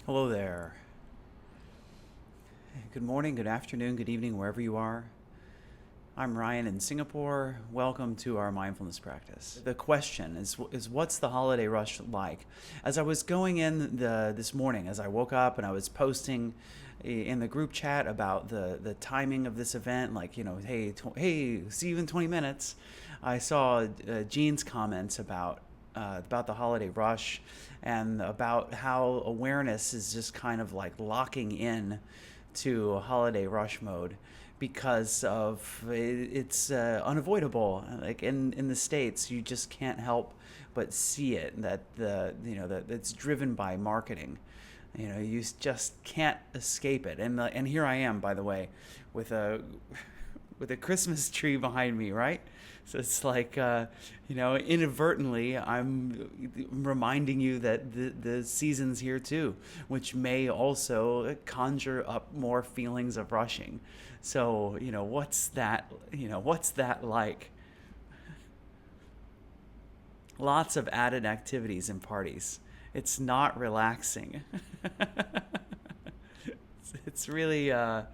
Hello there. Good morning, good afternoon, good evening, wherever you are. I'm Ryan in Singapore. Welcome to our mindfulness practice. The question is what's the holiday rush like? As I was going in this morning, as I woke up and I was posting in the group chat about the timing of this event, like, hey, see you in 20 minutes, I saw Jean's comments about the holiday rush and about how awareness is just kind of like locking in to holiday rush mode because of it's unavoidable. Like in the States, you just can't help but see it, that that it's driven by marketing. You just can't escape it. And here I am, by the way, with a with a Christmas tree behind me, right? So it's like, inadvertently, I'm reminding you that the season's here too, which may also conjure up more feelings of rushing. So, what's that? What's that like? Lots of added activities and parties. It's not relaxing. It's really, yeah,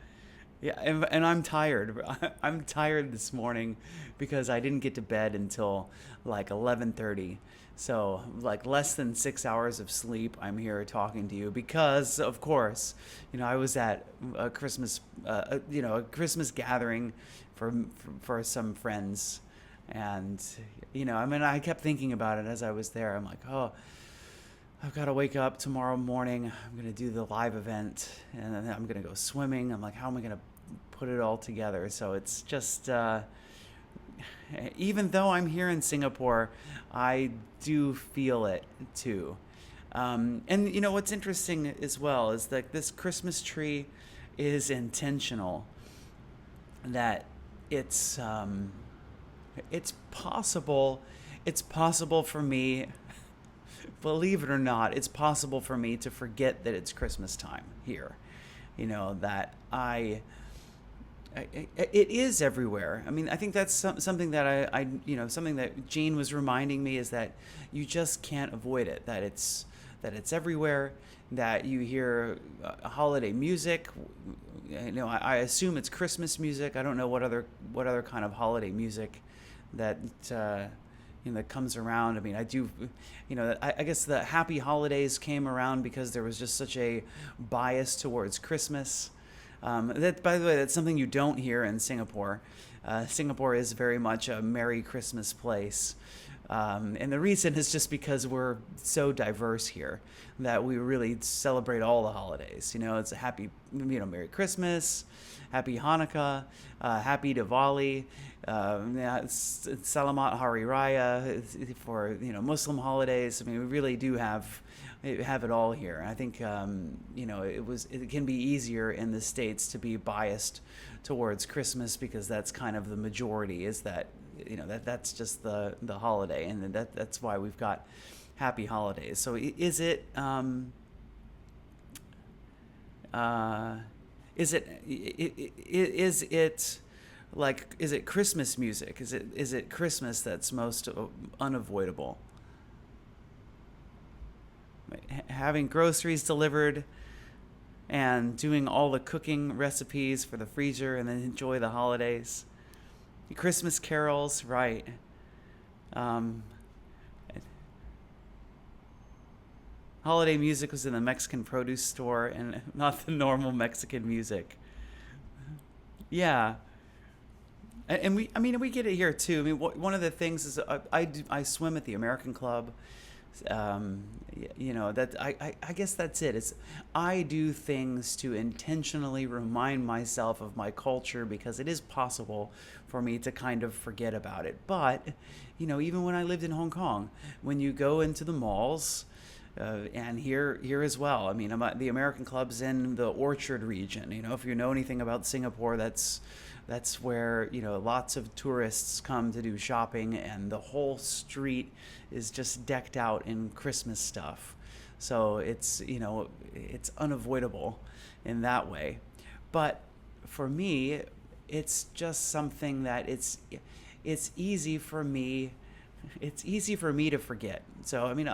and I'm tired. I'm tired this morning because I didn't get to bed until like 11:30. So, like less than 6 hours of sleep. I'm here talking to you because, of course, I was at a a Christmas gathering for some friends, and I kept thinking about it as I was there. I'm like, oh, I've got to wake up tomorrow morning. I'm going to do the live event and then I'm going to go swimming. I'm like, how am I going to put it all together? So it's just, even though I'm here in Singapore, I do feel it too. And what's interesting as well is that this Christmas tree is intentional, that it's, it's possible, it's possible for me, believe it or not, it's possible for me to forget that it's Christmas time here. That it is everywhere. I mean, I think that's something that something that Jean was reminding me, is that you just can't avoid it. That it's everywhere. That you hear holiday music. I assume it's Christmas music. I don't know what other kind of holiday music that that comes around. I mean, I do, I guess the Happy Holidays came around because there was just such a bias towards Christmas. That, by the way, that's something you don't hear in Singapore. Singapore is very much a Merry Christmas place. And the reason is just because we're so diverse here that we really celebrate all the holidays. It's a happy, Merry Christmas, Happy Hanukkah, Happy Diwali, yeah, it's Salamat Hari Raya for Muslim holidays. I mean, we really do have it all here. I think it can be easier in the States to be biased towards Christmas because that's kind of the majority. Is that that's just the holiday, and that's why we've got happy holidays. So uh, is it like, is it Christmas music? Is it Christmas that's most unavoidable? Having groceries delivered and doing all the cooking recipes for the freezer and then enjoy the holidays. Christmas carols, right? Um, Holiday music was in the Mexican produce store and not the normal Mexican music. Yeah, and we get it here too. I mean, one of the things is I swim at the American Club. um, that I guess that's it. It's I do things to intentionally remind myself of my culture because it is possible for me to kind of forget about it. But even when I lived in Hong Kong, when you go into the malls, and here as well. I mean, the American clubs in the Orchard region. If you know anything about Singapore, that's where lots of tourists come to do shopping, and the whole street is just decked out in Christmas stuff. So it's unavoidable in that way. But for me, it's just something that it's easy for me it's easy for me to forget. So I mean,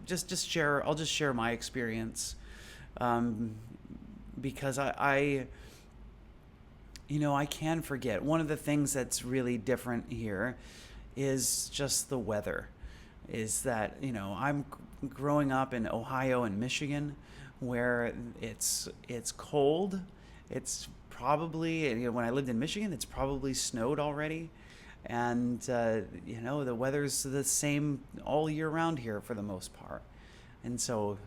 just share. I'll just share my experience, um, because I can forget. One of the things that's really different here is just the weather. Is that I'm growing up in Ohio and Michigan, where it's cold. It's probably when I lived in Michigan, it's probably snowed already, and the weather's the same all year round here for the most part. And so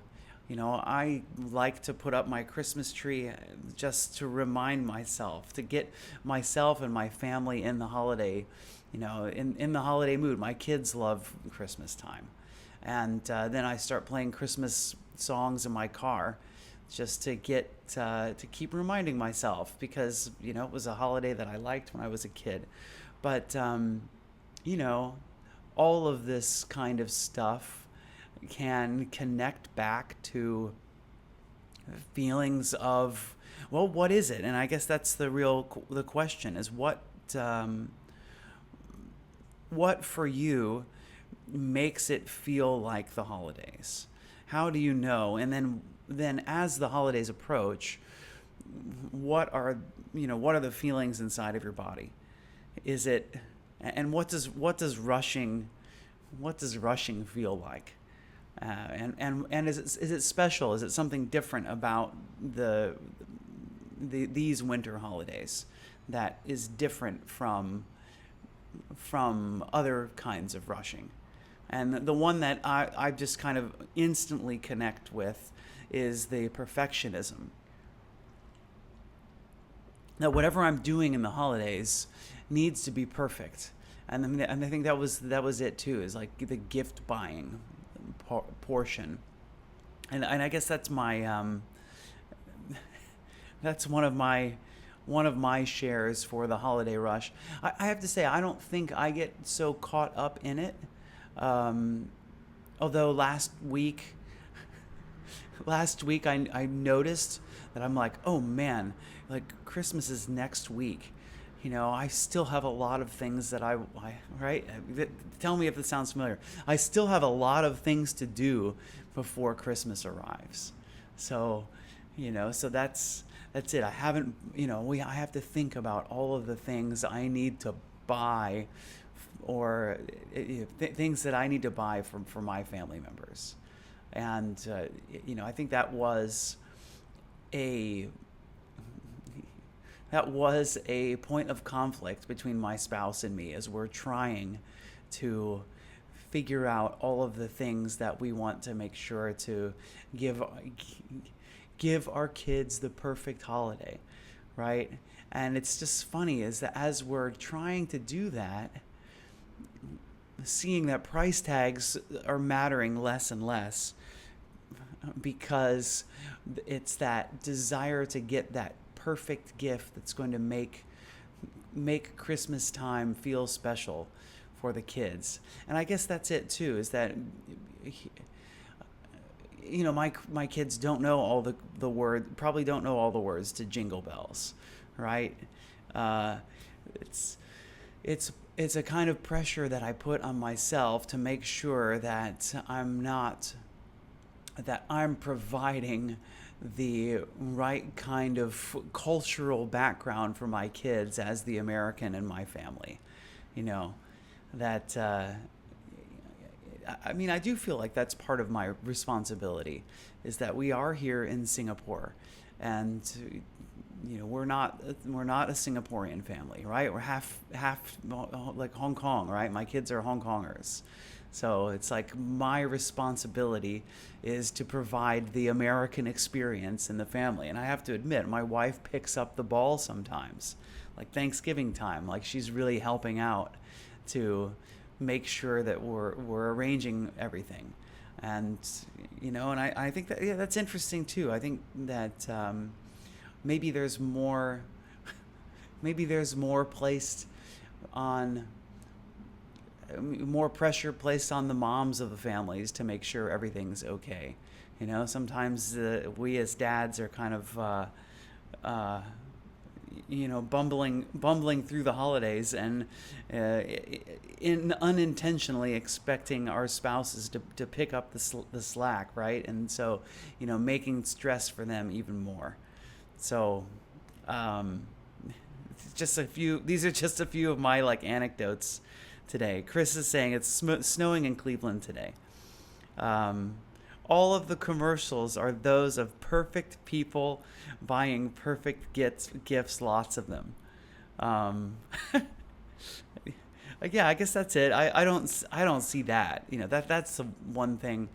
I like to put up my Christmas tree just to remind myself, to get myself and my family in the holiday, in the holiday mood. My kids love Christmas time. And then I start playing Christmas songs in my car just to to keep reminding myself, because, it was a holiday that I liked when I was a kid. But, you know, all of this kind of stuff can connect back to feelings of, well, what is it? And I guess that's the question is um, what for you makes it feel like the holidays? How do you know? And then as the holidays approach, what are the feelings inside of your body? Is it, and what does rushing feel like? And is it special? Is it something different about these winter holidays that is different from other kinds of rushing? And the one that I just kind of instantly connect with is the perfectionism. That whatever I'm doing in the holidays needs to be perfect. And I think that was it too, is like the gift buying portion. And I guess that's my that's one of my shares for the holiday rush. I have to say, I don't think I get so caught up in it. Um, Although last week I noticed that I'm like, oh man, like Christmas is next week. I still have a lot of things that right? Tell me if this sounds familiar. I still have a lot of things to do before Christmas arrives. So, so that's it. I haven't, I have to think about all of the things I need to buy, or things that I need to buy for my family members. And I think a that was a point of conflict between my spouse and me, as we're trying to figure out all of the things that we want to make sure to give give our kids the perfect holiday, right? And it's just funny is that as we're trying to do that, seeing that price tags are mattering less and less, because it's that desire to get that perfect gift that's going to make Christmas time feel special for the kids. And I guess that's it too, is that my kids don't know all the word probably don't know all the words to Jingle Bells, right? uh, it's it's a kind of pressure that I put on myself to make sure that I'm providing the right kind of cultural background for my kids as the American in my family. You know, that I mean, I do feel like that's part of my responsibility, is that we are here in Singapore, and we're not a Singaporean family, right? We're half like Hong Kong, right? My kids are Hong Kongers. So it's like my responsibility is to provide the American experience in the family. And I have to admit, my wife picks up the ball sometimes, like Thanksgiving time, like she's really helping out to make sure that we're arranging everything. And and I think that, yeah, that's interesting too. I think that maybe there's more placed on more pressure placed on the moms of the families to make sure everything's okay. Sometimes we as dads are kind of bumbling through the holidays and uh, in unintentionally expecting our spouses to pick up the slack, right? And so, making stress for them even more. So, um, just a few. These are just a few of my like anecdotes today. Chris is saying it's snowing in Cleveland today. Um, all of the commercials are those of perfect people buying perfect gifts, lots of them. Um, yeah, I guess that's it. I don't see that. That's the one thing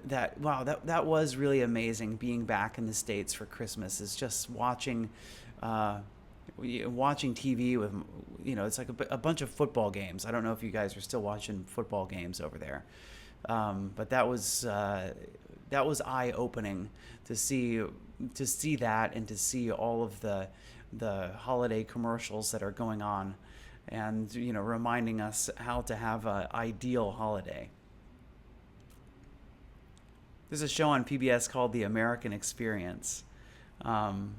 that wow, that was really amazing being back in the States for Christmas is just uh, watching TV with it's like a bunch of football games. I don't know if you guys are still watching football games over there, but that was eye opening to see that and to see all of the holiday commercials that are going on, and reminding us how to have an ideal holiday. There's a show on PBS called The American Experience. Um,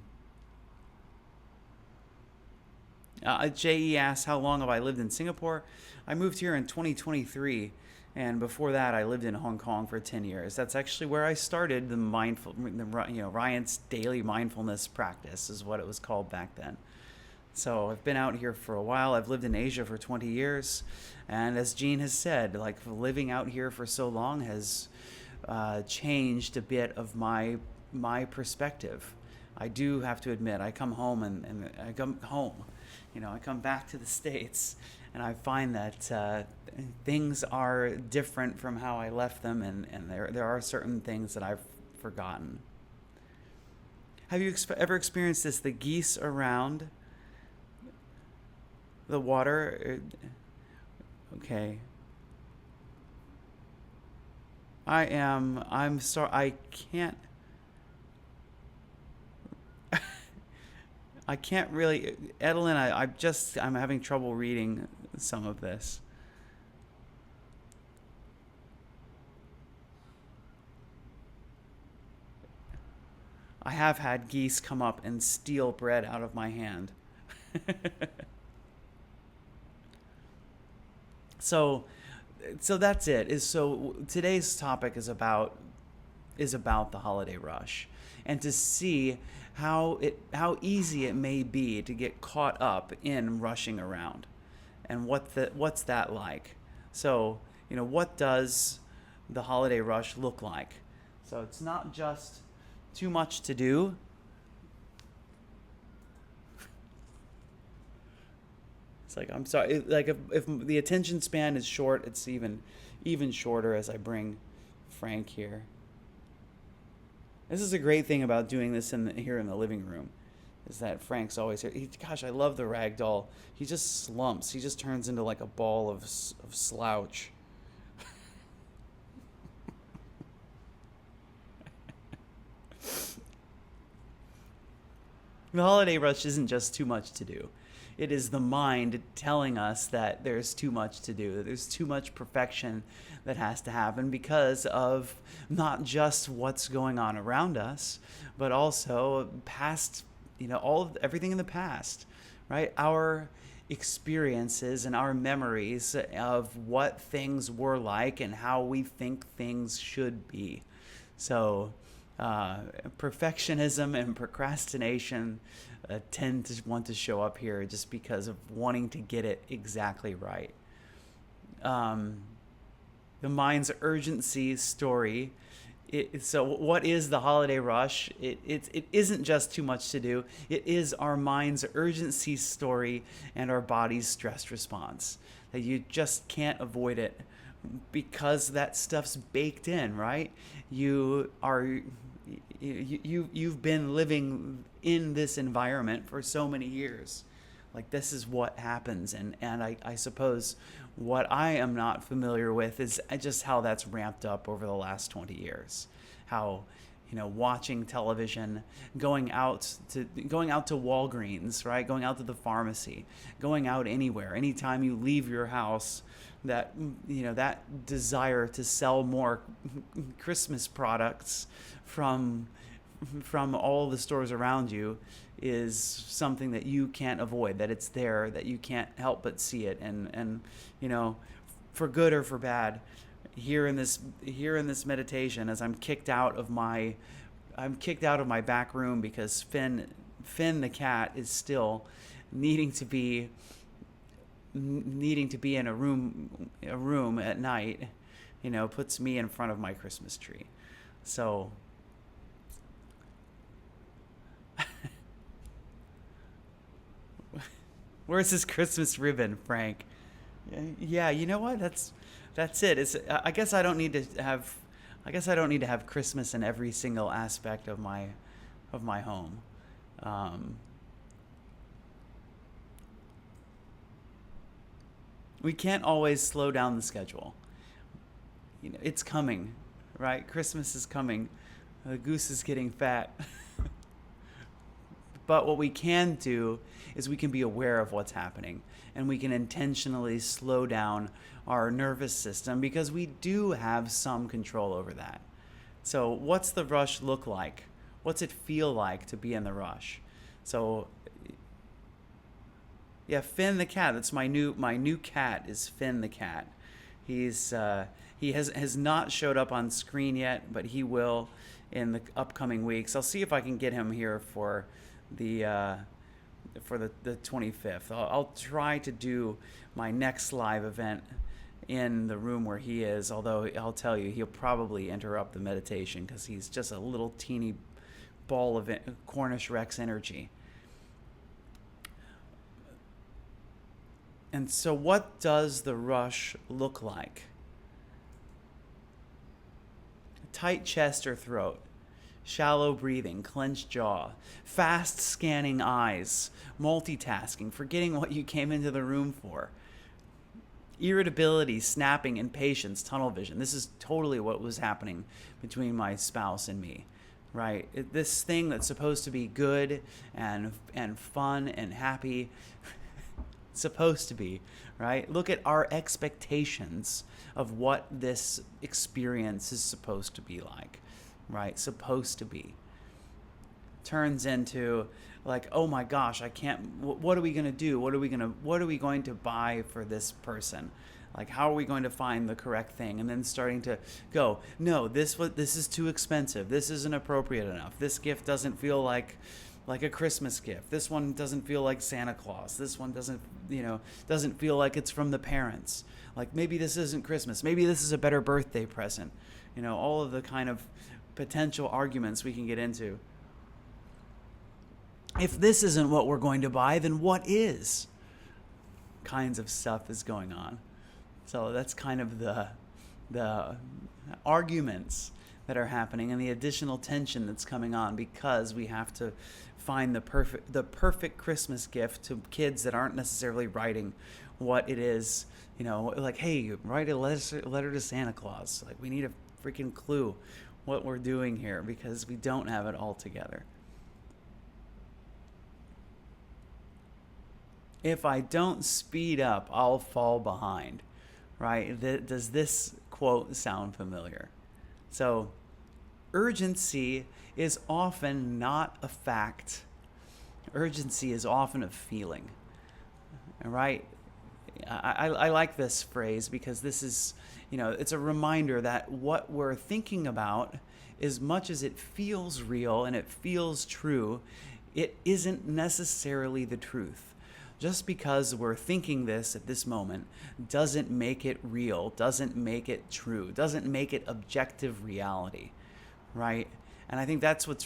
JE asks, how long have I lived in Singapore? I moved here in 2023, and before that, I lived in Hong Kong for 10 years. That's actually where I started Ryan's daily mindfulness practice, is what it was called back then. So I've been out here for a while. I've lived in Asia for 20 years. And as Jean has said, like living out here for so long has changed a bit of my perspective. I do have to admit, I come home and I come home. I come back to the States, and I find that things are different from how I left them, and there are certain things that I've forgotten. Have you ever experienced this? The geese around the water. Okay. I'm sorry. I can't. I can't really, Edelyn. I'm having trouble reading some of this. I have had geese come up and steal bread out of my hand. so, so that's it. So today's topic is about the holiday rush, and to see how easy it may be to get caught up in rushing around, and what's that like. So what does the holiday rush look like? So it's not just too much to do. It's like, I'm sorry, like if the attention span is short, it's even shorter as I bring Frank here. This is a great thing about doing this here in the living room, is that Frank's always here. Gosh, I love the rag doll. He just slumps. He just turns into like a ball of slouch. The holiday rush isn't just too much to do. It is the mind telling us that there's too much to do, that there's too much perfection that has to happen because of not just what's going on around us, but also past, everything in the past, right? Our experiences and our memories of what things were like and how we think things should be. So, perfectionism and procrastination tend to want to show up here just because of wanting to get it exactly right. Um, the mind's urgency story. So what is the holiday rush? It isn't just too much to do. It is our mind's urgency story and our body's stress response. That you just can't avoid it because that stuff's baked in, right? You've been living in this environment for so many years. Like, this is what happens, and I suppose what I am not familiar with is just how that's ramped up over the last 20 years. How, watching television, going out to Walgreens, right? Going out to the pharmacy, going out anywhere, anytime you leave your house, that desire to sell more Christmas products from all the stores around you is something that you can't avoid, that it's there, that you can't help but see it. And you know, for good or for bad, here in this meditation, as I'm kicked out of my back room because Finn the cat is still needing to be in a room at night, puts me in front of my Christmas tree. So where's this Christmas ribbon, Frank? Yeah, you know what? That's it. I guess I don't need to have Christmas in every single aspect of my home. We can't always slow down the schedule. It's coming, right? Christmas is coming. The goose is getting fat. But what we can do is we can be aware of what's happening, and we can intentionally slow down our nervous system, because we do have some control over that. So what's the rush look like? What's it feel like to be in the rush? So yeah, Finn the cat. That's my new cat is Finn the cat. He has not showed up on screen yet, but he will in the upcoming weeks. I'll see if I can get him here for the 25th. I'll try to do my next live event in the room where he is, although I'll tell you, he'll probably interrupt the meditation because he's just a little teeny ball of Cornish Rex energy. And so what does the rush look like? Tight chest or throat, shallow breathing, clenched jaw, fast scanning eyes, multitasking, forgetting what you came into the room for, irritability, snapping, impatience, tunnel vision. This is totally what was happening between my spouse and me, right? This thing that's supposed to be good and fun and happy, supposed to be, right? Look at our expectations of what this experience is supposed to be like, right? Supposed to be. Turns into like, oh my gosh, I can't, what are we going to do? What are we going to buy for this person? Like, how are we going to find the correct thing? And then starting to go, no, this is too expensive. This isn't appropriate enough. This gift doesn't feel like a Christmas gift. This one doesn't feel like Santa Claus. This one doesn't feel like it's from the parents. Like, maybe this isn't Christmas. Maybe this is a better birthday present. All of the kind of potential arguments we can get into. If this isn't what we're going to buy, then what is? Kinds of stuff is going on. So that's kind of the arguments that are happening, and the additional tension that's coming on, because we have to find the perfect Christmas gift to kids that aren't necessarily writing what it is. Like, hey, write a letter to Santa Claus. Like, we need a freaking clue what we're doing here, because we don't have it all together. If I don't speed up, I'll fall behind, right? Does this quote sound familiar? So, urgency is often not a fact. Urgency is often a feeling, right? I like this phrase, because this is, it's a reminder that what we're thinking about, as much as it feels real and it feels true, it isn't necessarily the truth. Just because we're thinking this at this moment doesn't make it real, doesn't make it true, doesn't make it objective reality, right? And I think that's what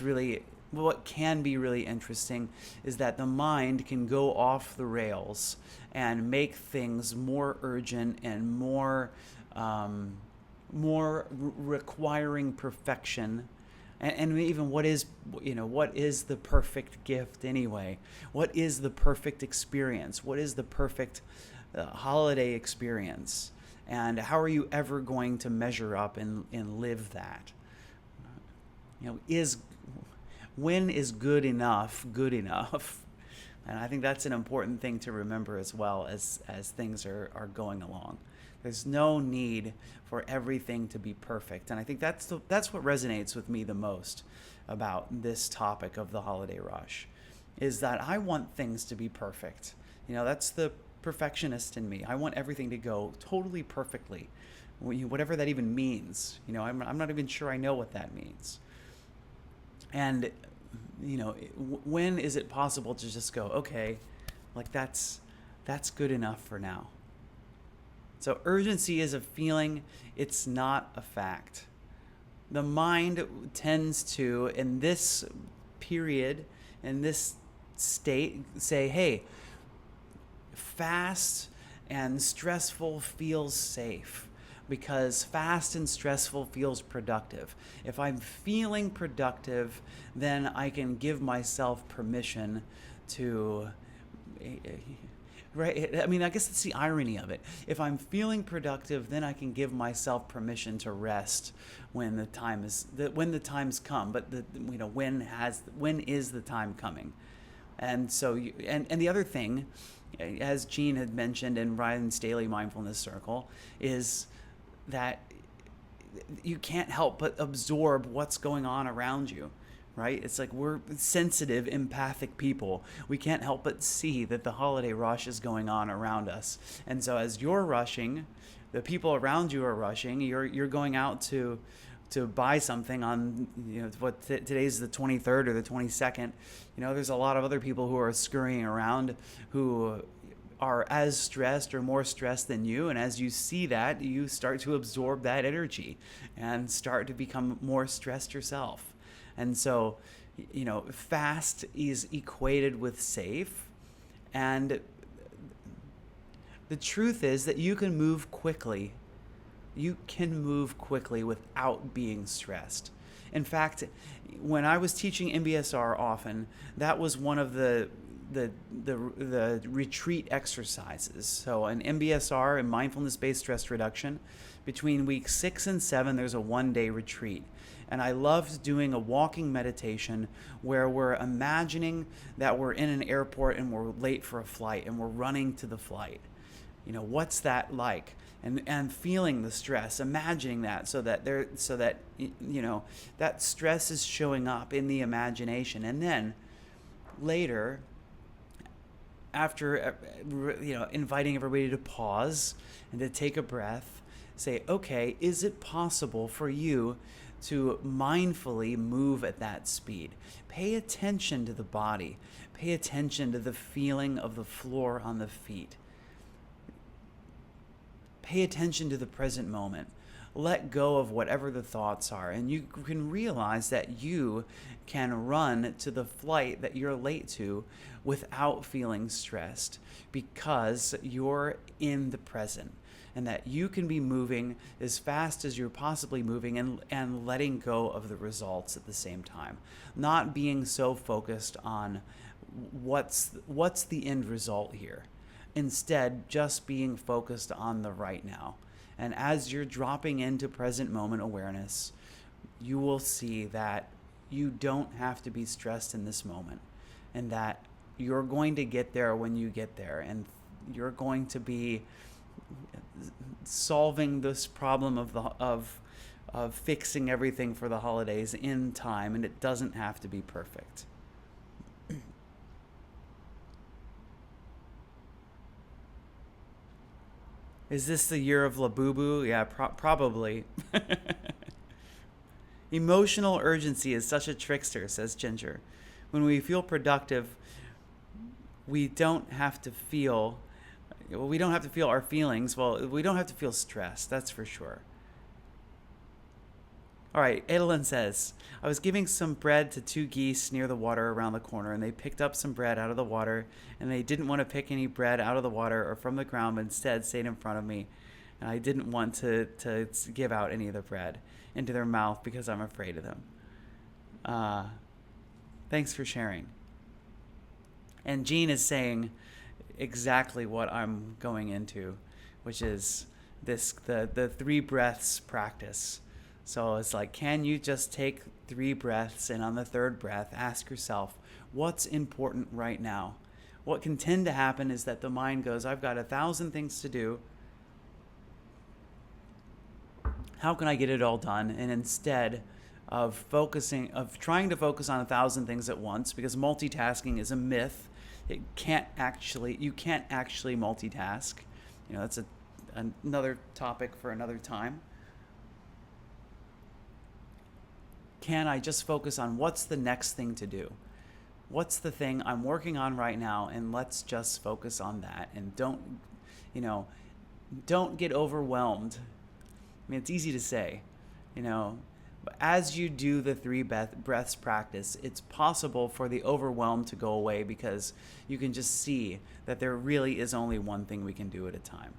can be really interesting, is that the mind can go off the rails and make things more urgent and more requiring perfection. And even what is the perfect gift anyway? What is the perfect experience? What is the perfect holiday experience? And how are you ever going to measure up and live that? When is good enough good enough? And I think that's an important thing to remember as well as things are going along. There's no need for everything to be perfect. And I think that's what resonates with me the most about this topic of the holiday rush. is that I want things to be perfect. That's the perfectionist in me. I want everything to go totally perfectly, whatever that even means. I'm not even sure I know what that means. And, when is it possible to just go, okay, like that's good enough for now. So urgency is a feeling, it's not a fact. The mind tends to, in this period, in this state, say, hey, fast and stressful feels safe because fast and stressful feels productive. If I'm feeling productive, then I can give myself permission to, right? I mean, I guess that's the irony of it. If I'm feeling productive, then I can give myself permission to rest when the time's come. But when is the time coming? And so, and the other thing, as Gene had mentioned in Ryan's daily mindfulness circle, is that you can't help but absorb what's going on around you, right? It's like we're sensitive, empathic people. We can't help but see that the holiday rush is going on around us. And so as you're rushing, the people around you are rushing, you're going out to buy something on, today's the 23rd or the 22nd. There's a lot of other people who are scurrying around who are as stressed or more stressed than you, and as you see that, you start to absorb that energy and start to become more stressed yourself. And so, fast is equated with safe, and the truth is that you can move quickly. You can move quickly without being stressed. In fact, when I was teaching MBSR often, that was one of the retreat exercises. So in MBSR, in mindfulness-based stress reduction, between weeks 6 and 7, there's a one-day retreat. And I loved doing a walking meditation where we're imagining that we're in an airport and we're late for a flight and we're running to the flight. What's that like? And feeling the stress, imagining that so that that stress is showing up in the imagination. And then later, after inviting everybody to pause and to take a breath, say, okay, is it possible for you to mindfully move at that speed? Pay attention to the body. Pay attention to the feeling of the floor on the feet. Pay attention to the present moment. Let go of whatever the thoughts are, and you can realize that you can run to the flight that you're late to without feeling stressed because you're in the present, and that you can be moving as fast as you're possibly moving and letting go of the results at the same time. Not being so focused on what's the end result here. Instead, just being focused on the right now. And as you're dropping into present moment awareness, you will see that you don't have to be stressed in this moment, and that you're going to get there when you get there, and you're going to be solving this problem of fixing everything for the holidays in time, and it doesn't have to be perfect. Is this the year of Labubu? Yeah, probably. Emotional urgency is such a trickster, says Ginger. When we feel productive, we don't have to feel our feelings. Well, we don't have to feel stressed, that's for sure. All right, Edelyn says, I was giving some bread to 2 geese near the water around the corner, and they picked up some bread out of the water, and they didn't want to pick any bread out of the water or from the ground, but instead stayed in front of me. And I didn't want to give out any of the bread into their mouth because I'm afraid of them. Thanks for sharing. And Jean is saying exactly what I'm going into, which is the 3 breaths practice. So it's like, can you just take 3 breaths, and on the 3rd breath, ask yourself, what's important right now? What can tend to happen is that the mind goes, I've got 1,000 things to do. How can I get it all done? And instead, of trying to focus on 1,000 things at once, because multitasking is a myth. You can't actually multitask. That's another topic for another time. Can I just focus on what's the next thing to do? What's the thing I'm working on right now, and let's just focus on that, and don't get overwhelmed. I mean, it's easy to say, but as you do the 3 breaths practice, it's possible for the overwhelm to go away, because you can just see that there really is only one thing we can do at a time.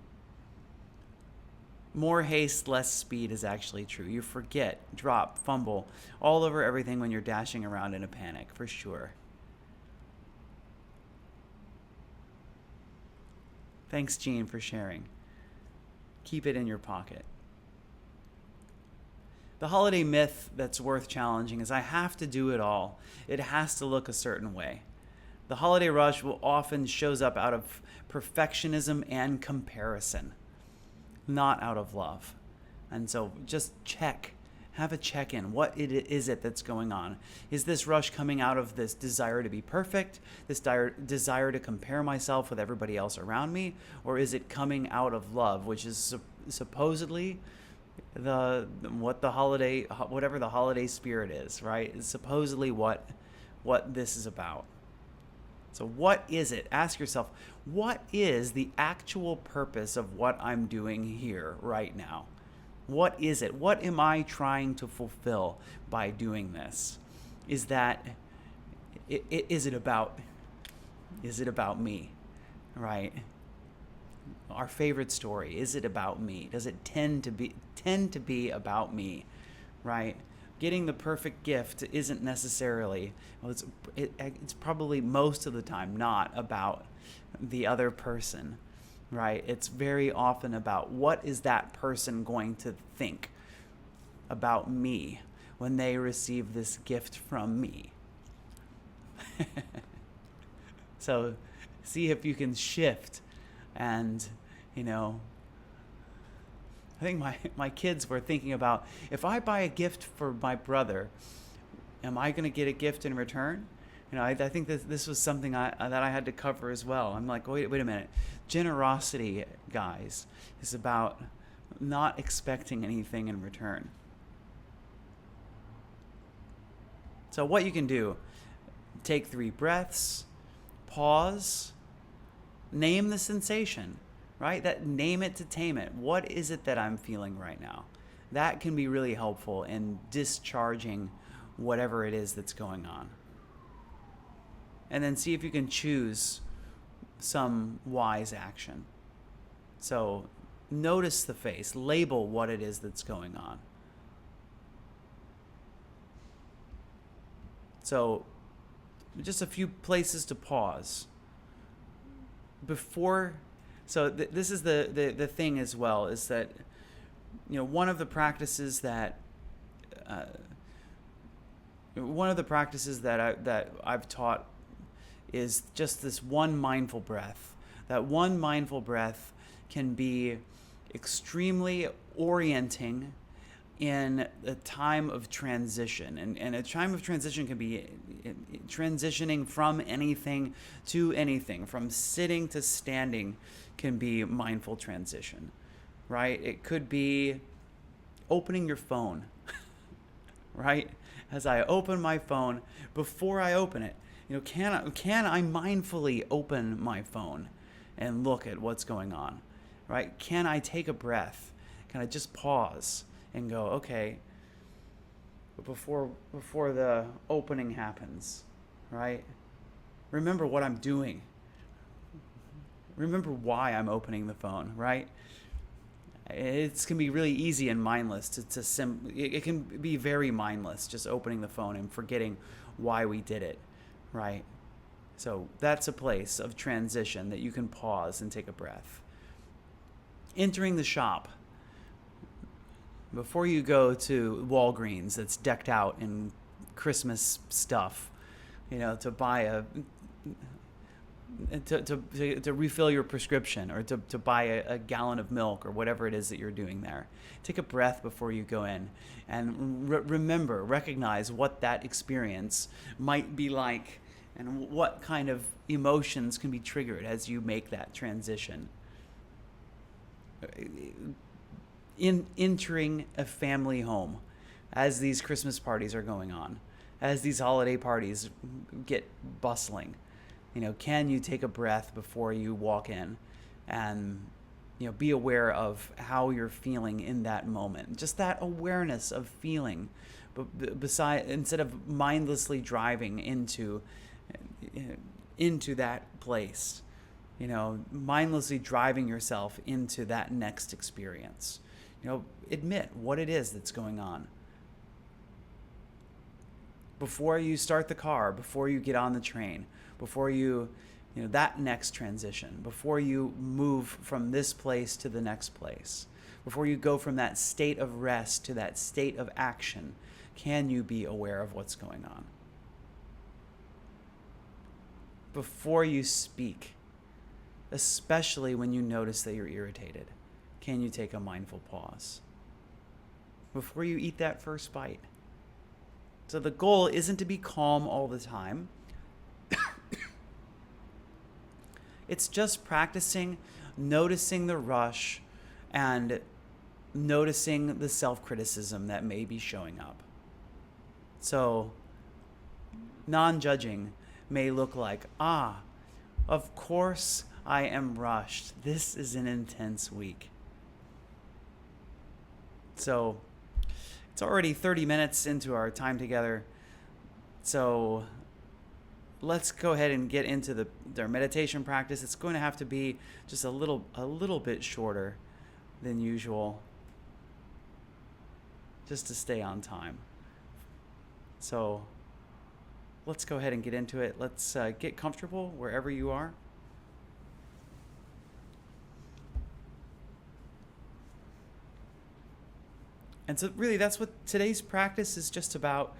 More haste, less speed is actually true. You forget, drop, fumble all over everything when you're dashing around in a panic, for sure. Thanks, Jean, for sharing. Keep it in your pocket. The holiday myth that's worth challenging is I have to do it all. It has to look a certain way. The holiday rush will often shows up out of perfectionism and comparison, not out of love. And so just have a check-in. What is it that's going on? Is this rush coming out of this desire to be perfect, this desire to compare myself with everybody else around me, or is it coming out of love, which is supposedly whatever the holiday spirit is, right? Is supposedly what this is about. So what is it? Ask yourself, what is the actual purpose of what I'm doing here right now? What is it? What am I trying to fulfill by doing this? Is it about me, right? Our favorite story, is it about me? Does it tend to be about me, right? Getting the perfect gift isn't necessarily, it's probably most of the time not about the other person, right? It's very often about what is that person going to think about me when they receive this gift from me. So see if you can shift. And I think my kids were thinking about, if I buy a gift for my brother, am I going to get a gift in return? I think that this was something that I had to cover as well. I'm like, wait a minute. Generosity, guys, is about not expecting anything in return. So what you can do, take 3 breaths, pause, name the sensation, right? Name it to tame it. What is it that I'm feeling right now? That can be really helpful in discharging whatever it is that's going on. And then see if you can choose some wise action. So notice the face, label what it is that's going on. So just a few places to pause. This is the thing as well, is that one of the practices that I've taught is just this one mindful breath. That one mindful breath can be extremely orienting in a time of transition. And a time of transition can be transitioning from anything to anything. From sitting to standing can be mindful transition, right? It could be opening your phone, right? As I open my phone, before I open it, can I mindfully open my phone and look at what's going on, right? Can I take a breath? Can I just pause and go, okay, but before the opening happens, right? Remember what I'm doing. Remember why I'm opening the phone, right? It can be really easy and mindless it can be very mindless, just opening the phone and forgetting why we did it, right? So that's a place of transition that you can pause and take a breath. Entering the shop. Before you go to Walgreens that's decked out in Christmas stuff, to buy to refill your prescription, or to buy a gallon of milk, or whatever it is that you're doing there. Take a breath before you go in, and recognize what that experience might be like, and what kind of emotions can be triggered as you make that transition. In entering a family home, as these Christmas parties are going on, as these holiday parties get bustling, can you take a breath before you walk in, and be aware of how you're feeling in that moment? Just that awareness of feeling, but instead of mindlessly driving into that place, mindlessly driving yourself into that next experience. Admit what it is that's going on. Before you start the car, before you get on the train, before that next transition, before you move from this place to the next place, before you go from that state of rest to that state of action, can you be aware of what's going on? Before you speak, especially when you notice that you're irritated, can you take a mindful pause? Before you eat that first bite. So the goal isn't to be calm all the time. It's just practicing noticing the rush and noticing the self-criticism that may be showing up. So non-judging may look like, of course I am rushed. This is an intense week. So it's already 30 minutes into our time together. So let's go ahead and get into their meditation practice. It's going to have to be just a little bit shorter than usual, just to stay on time. So let's go ahead and get into it. Let's get comfortable wherever you are. And so really that's what today's practice is just about,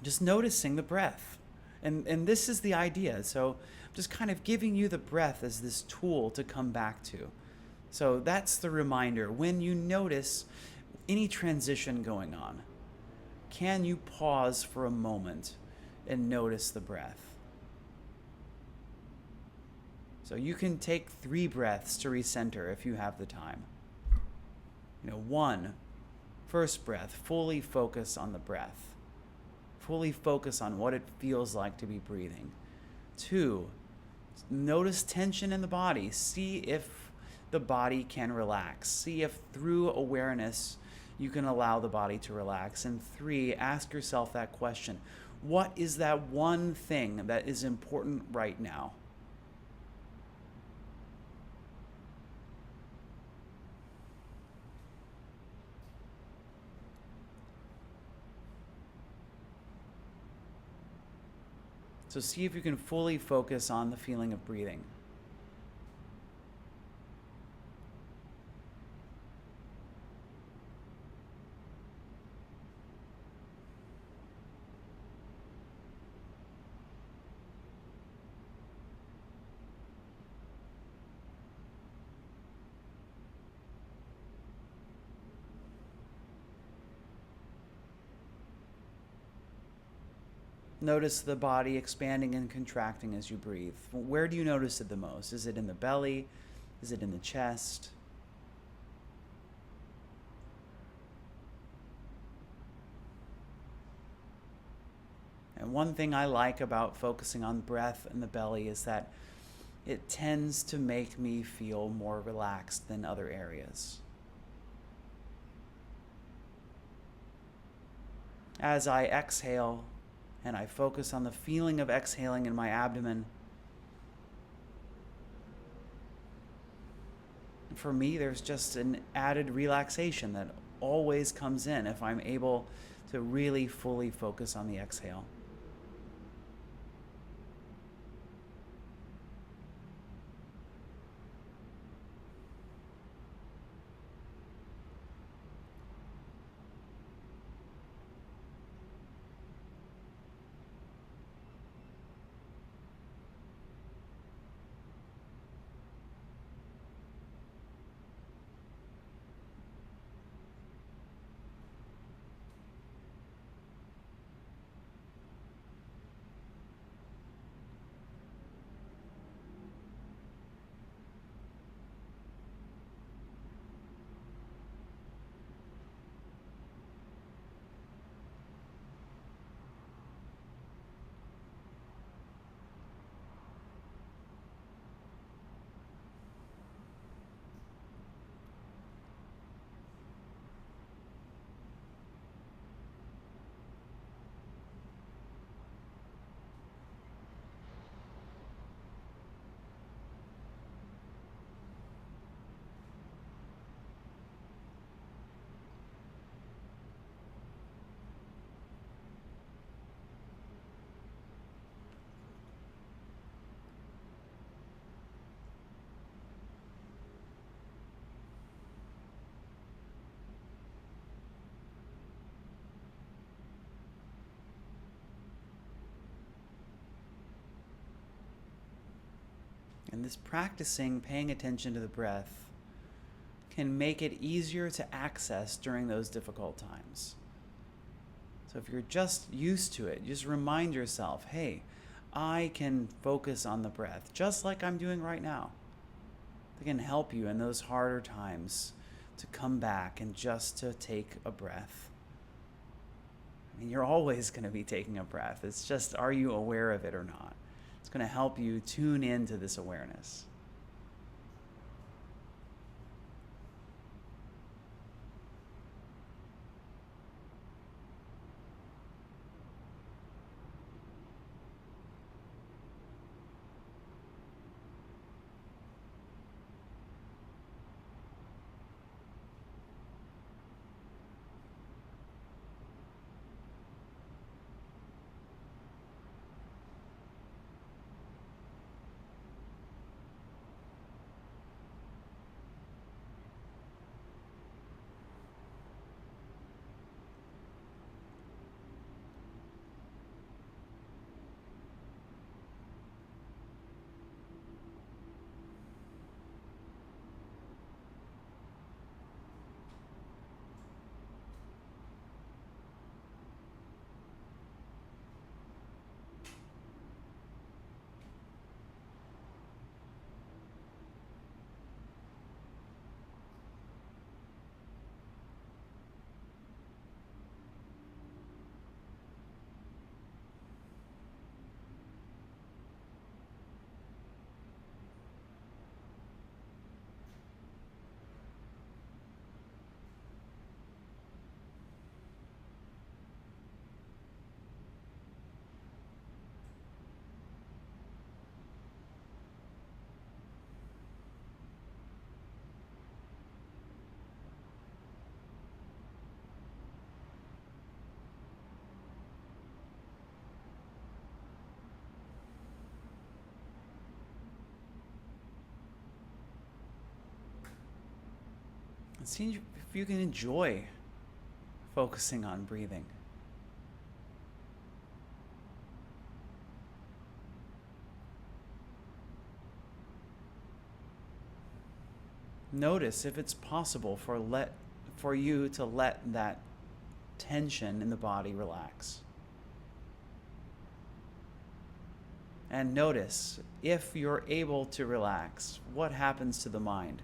just noticing the breath. And this is the idea. So just kind of giving you the breath as this tool to come back to. So that's the reminder. When you notice any transition going on, can you pause for a moment and notice the breath? So you can take 3 breaths to recenter if you have the time. 1, first breath, fully focus on the breath. Fully focus on what it feels like to be breathing. 2, notice tension in the body. See if the body can relax. See if through awareness you can allow the body to relax. And 3, ask yourself that question. What is that one thing that is important right now? So see if you can fully focus on the feeling of breathing. Notice the body expanding and contracting as you breathe. Where do you notice it the most? Is it in the belly? Is it in the chest? And one thing I like about focusing on breath and the belly is that it tends to make me feel more relaxed than other areas. As I exhale, and I focus on the feeling of exhaling in my abdomen, for me, there's just an added relaxation that always comes in if I'm able to really fully focus on the exhale. And this practicing paying attention to the breath can make it easier to access during those difficult times. So if you're just used to it, just remind yourself, hey, I can focus on the breath just like I'm doing right now. It can help you in those harder times to come back and just to take a breath. I mean, you're always going to be taking a breath. It's just, are you aware of it or not? It's going to help you tune into this awareness. And see if you can enjoy focusing on breathing. Notice if it's possible for you to let that tension in the body relax. And notice if you're able to relax, what happens to the mind?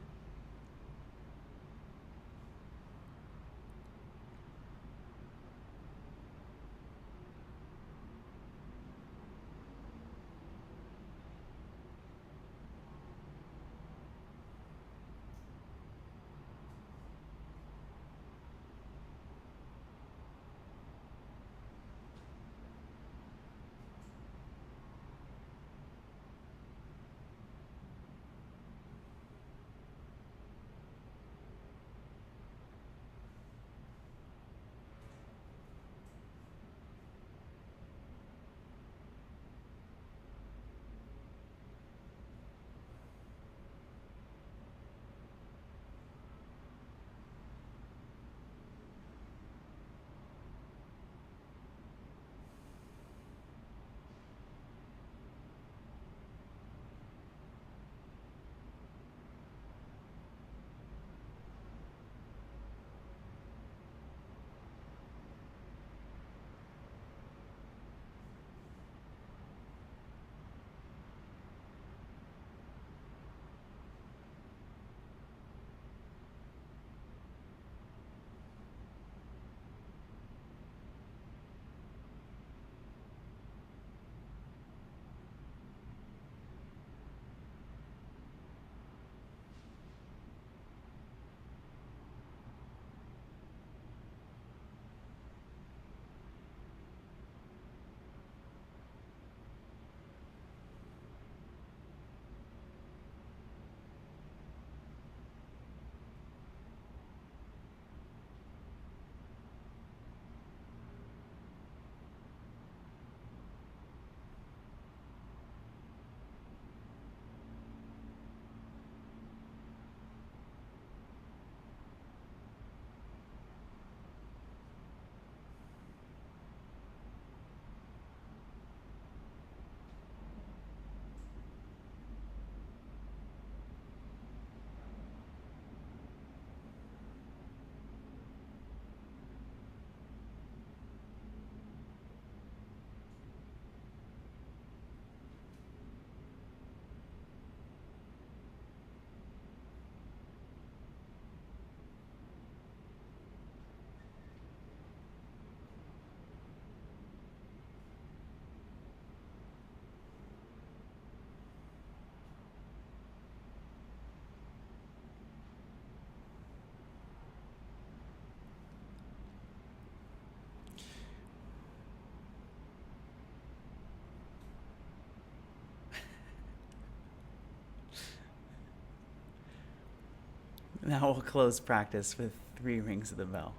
Now we'll close practice with 3 rings of the bell.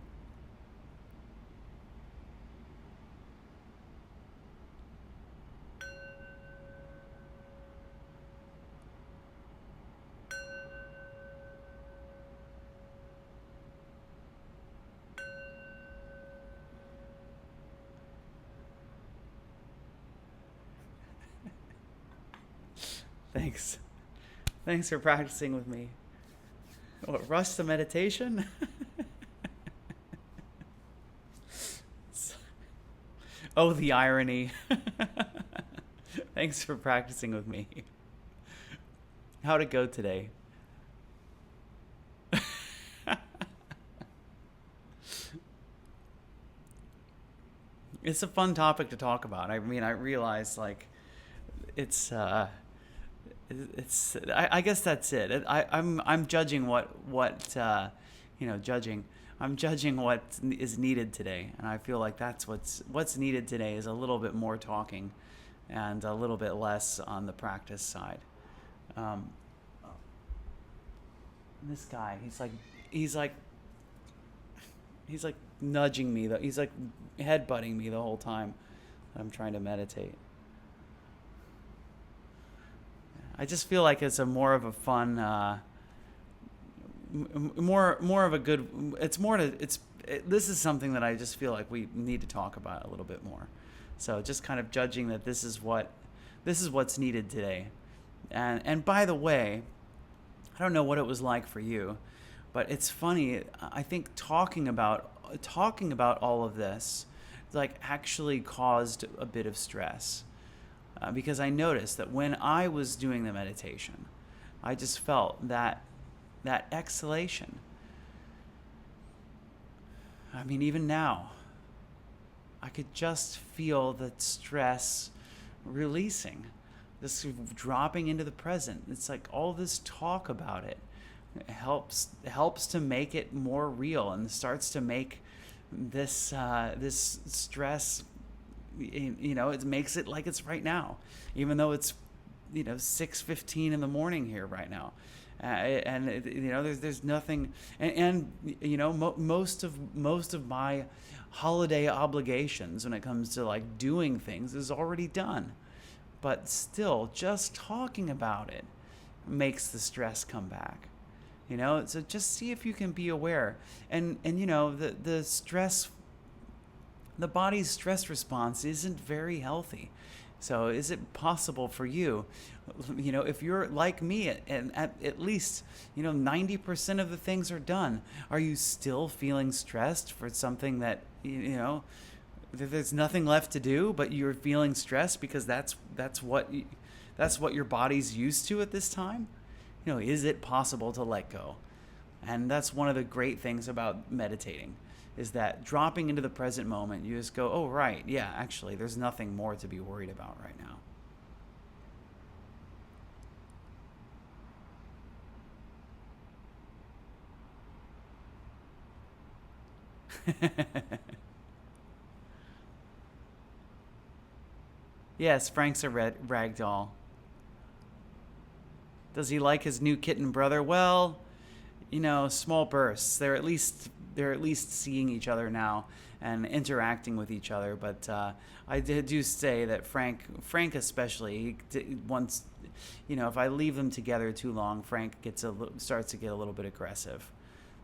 Thanks. Thanks for practicing with me. What, rush the meditation? Oh, the irony. Thanks for practicing with me. How'd it go today? It's a fun topic to talk about. I mean, I realize like I guess that's it. I'm judging judging. I'm judging what is needed today, and I feel like that's what's needed today is a little bit more talking, and a little bit less on the practice side. Um, this guy, he's like he's like nudging me. He's like headbutting me the whole time that I'm trying to meditate. I just feel like it's a more of a fun, more of a good. It's more to it's. This is something that I just feel like we need to talk about a little bit more. So just kind of judging that this is what's needed today. And by the way, I don't know what it was like for you, but it's funny. I think talking about all of this, like actually caused a bit of stress. Because I noticed that when I was doing the meditation, I just felt that exhalation. I mean, even now, I could just feel the stress releasing, this dropping into the present. It's like all this talk about it helps to make it more real and starts to make this stress, it makes it like it's right now, even though it's 6:15 in the morning here right now. There's nothing, most of my holiday obligations when it comes to like doing things is already done, but still just talking about it makes the stress come back. So just see if you can be aware, and the stress, the body's stress response isn't very healthy. So is it possible for you, if you're like me and at least, 90% of the things are done, are you still feeling stressed for something that, there's nothing left to do, but you're feeling stressed because that's what your body's used to at this time? Is it possible to let go? And that's one of the great things about meditating, is that dropping into the present moment, you just go, oh, right, yeah, actually, there's nothing more to be worried about right now. Yes, Frank's a rag doll. Does he like his new kitten brother? Well, small bursts. They're at least seeing each other now and interacting with each other. But I do say that Frank especially, once, if I leave them together too long, Frank starts to get a little bit aggressive.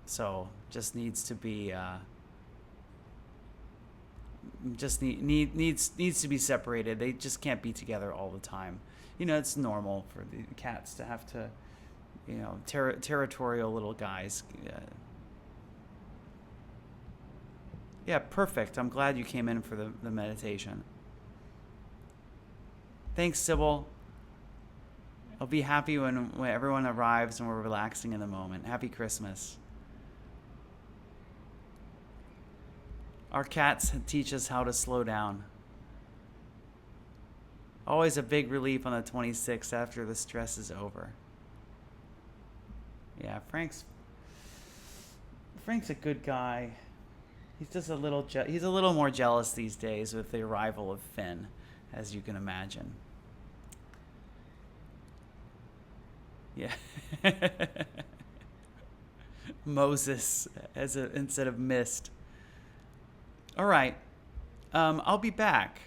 So just needs to be needs to be separated. They just can't be together all the time. It's normal for the cats to have to, territorial little guys. Yeah, perfect. I'm glad you came in for the meditation. Thanks, Sybil. I'll be happy when everyone arrives and we're relaxing in the moment. Happy Christmas. Our cats teach us how to slow down. Always a big relief on the 26th after the stress is over. Yeah, Frank's a good guy. He's just he's a little more jealous these days with the arrival of Finn, as you can imagine. Yeah. Moses instead of mist. All right. I'll be back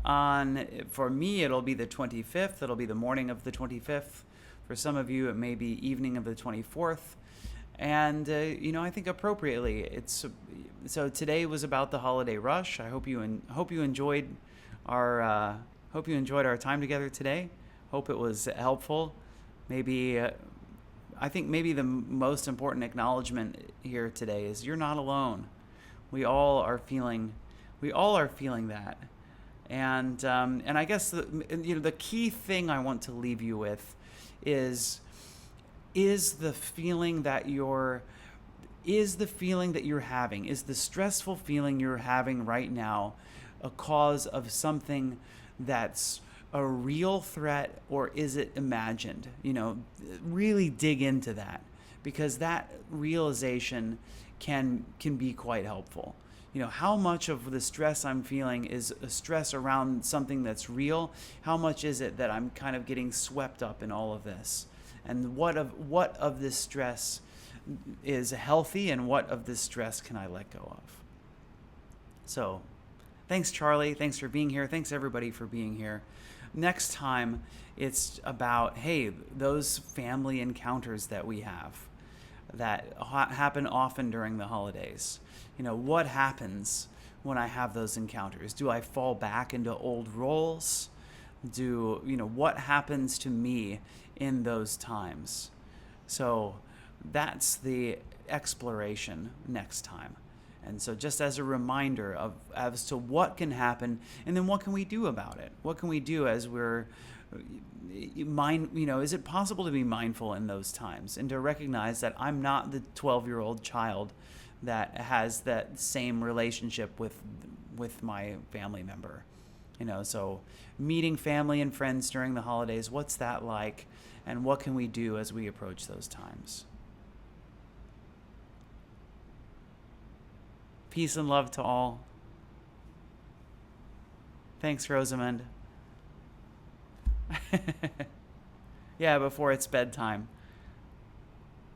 for me, it'll be the 25th. It'll be the morning of the 25th. For some of you, it may be evening of the 24th. And, I think appropriately, so today was about the holiday rush. I hope you enjoyed our time together today. Hope it was helpful. Maybe, I think maybe the most important acknowledgement here today is you're not alone. We all are feeling that. And I guess the key thing I want to leave you with is the feeling that you're having, is the stressful feeling you're having right now a cause of something that's a real threat, or is it imagined? Really dig into that, because that realization can be quite helpful. How much of the stress I'm feeling is a stress around something that's real? How much is it that I'm kind of getting swept up in all of this? And what of this stress is healthy, and what of this stress can I let go of? So, thanks, Charlie. Thanks for being here. Thanks, everybody, for being here. Next time, it's about, hey, those family encounters that we have that happen often during the holidays. What happens when I have those encounters? Do I fall back into old roles? What happens to me in those times? So that's the exploration next time. And so just as a reminder as to what can happen, and then what can we do about it? What can we do as we're is it possible to be mindful in those times, and to recognize that I'm not the 12-year-old child that has that same relationship with my family member. So meeting family and friends during the holidays, what's that like, and what can we do as we approach those times? Peace and love to all. Thanks, Rosamund. Yeah, before it's bedtime.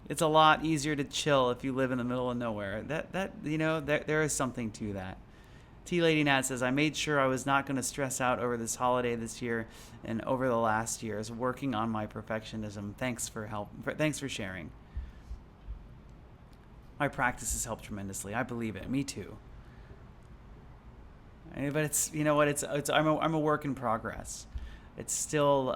It's a lot easier to chill if you live in the middle of nowhere. There is something to that. T Lady Nat says, I made sure I was not going to stress out over this holiday this year and over the last years, working on my perfectionism. Thanks for sharing. My practice has helped tremendously. I believe it. Me too. But it's I'm a work in progress. It's still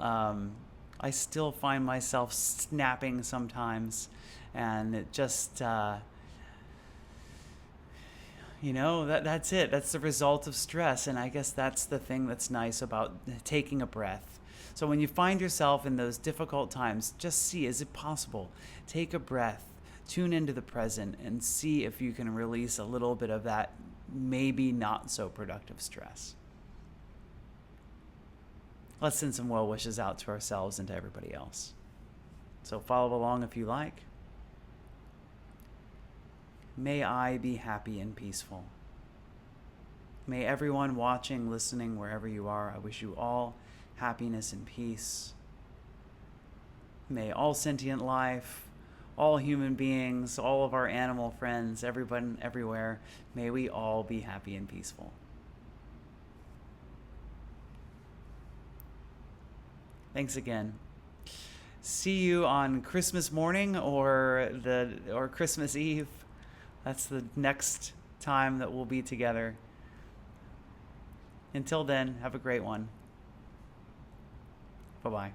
I still find myself snapping sometimes, and it just that's it. That's the result of stress, and I guess that's the thing that's nice about taking a breath. So when you find yourself in those difficult times, just see, is it possible? Take a breath, tune into the present, and see if you can release a little bit of that maybe not so productive stress. Let's send some well wishes out to ourselves and to everybody else. So follow along if you like. May I be happy and peaceful. May everyone watching, listening, wherever you are, I wish you all happiness and peace. May all sentient life, all human beings, all of our animal friends, everyone, everywhere, may we all be happy and peaceful. Thanks again. See you on Christmas morning or Christmas Eve. That's the next time that we'll be together. Until then, have a great one. Bye-bye.